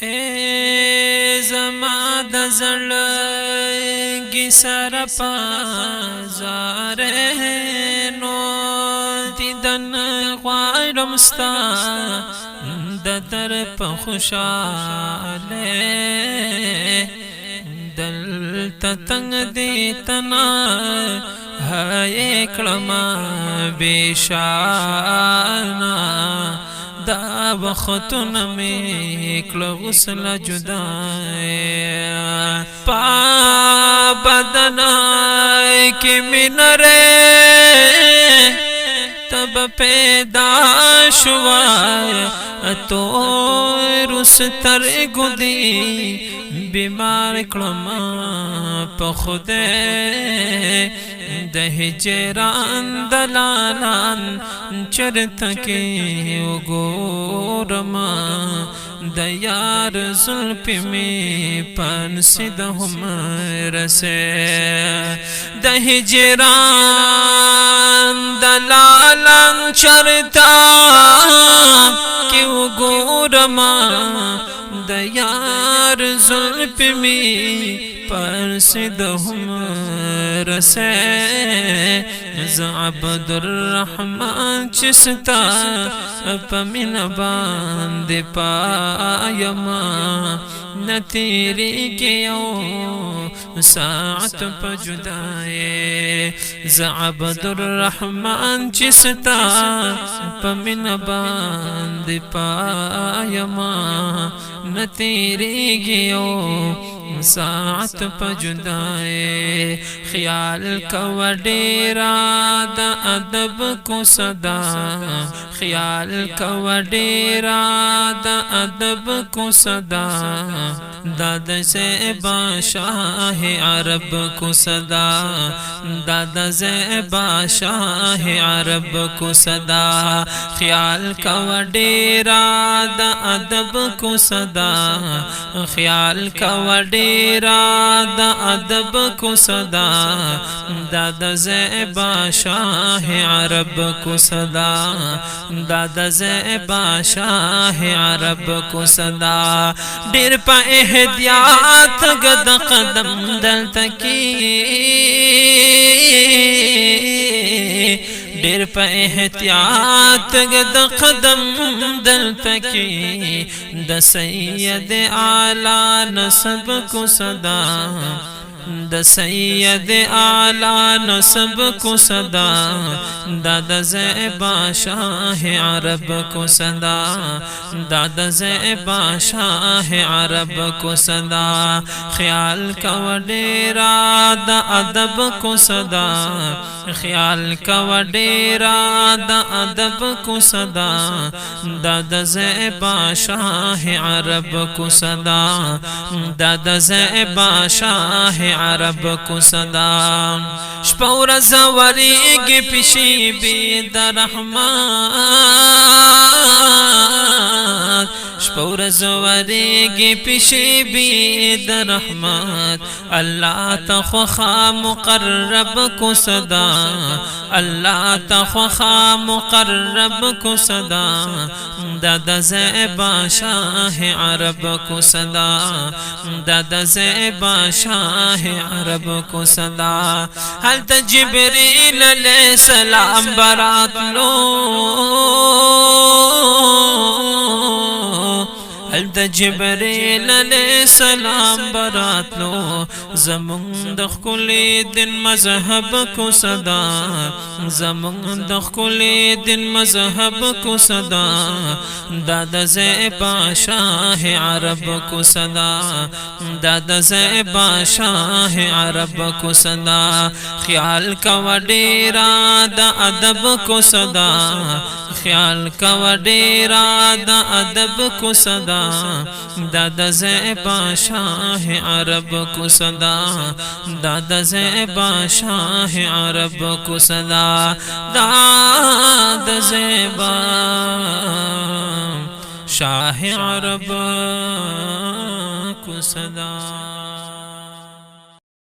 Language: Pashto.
اے زما د زړګي سره پازاره نو دیدن غواړم ستا د در په خوشاله دلته تنگ دی تنا هاي کلمه بشانا دا وختونه می کله غسل جدا پا بدن کی منره تب پیدا شوا تو رستر گدی بیمار کلمه په خوده د هجران دلالان چرته کې وګورما د یار زلف می پنسي د هم رسه د هجران دلالان چرته کې وګورما د یار زلف می پنسي د هم رسه ز عبد الرحمن چستا پمن باندې پایما نتیری کیو ساعت په جدای ز عبد الرحمن چستا پمن باندې پایما نتیری کیو ساعت په جدای خیال کو ډیرا د ادب کو صدا خیال کو ډیرا د ادب کو صدا داد سے بادشاہ عرب کو صدا داد سے بادشاہ عرب کو صدا خیال کو ډیرا د ادب کو صدا خیال کو ډیرا د ادب کو صدا داد سے بادشاہ عرب کو صدا داد سے بادشاہ عرب کو صدا ډیر په احتیاط قد قدم دلتکی ډیر په احتیاط قد قدم دلتکی د سید اعلی نسب کو صدا د سید اعلی نسب کو صدا داد سے بادشاہ عرب کو صدا داد سے بادشاہ عرب کو صدا خیال کو ډیرا د ادب کو صدا خیال کو ډیرا د ادب کو صدا داد سے بادشاہ عرب کو صدا داد سے بادشاہ عرب کو صدا شپور زوریږي پشي بي د رحمت شپور زوریږي پشي بي د رحمت الله تخوا مقرب کو صدا الله تخوا مقرب کو صدا داد سے بادشاہ عرب کو صدا داد سے بادشاہ عرب کو صدا حضرت جبریل علیہ السلام برات لو حضرت جبریل علیہ السلام برات لو زمون د خپل دین مذهب کو صدا زمون د خپل دین مذهب کو صدا داد سے بادشاہ عرب کو صدا داد سے بادشاہ عرب کو صدا خیال کو ډیرا د ادب کو صدا خیال کو ډیرا د ادب کو صدا داد سے بادشاہ عرب کو صدا داد سے بادشاہ عرب کو صدا داد سے بادشاہ عرب کو صدا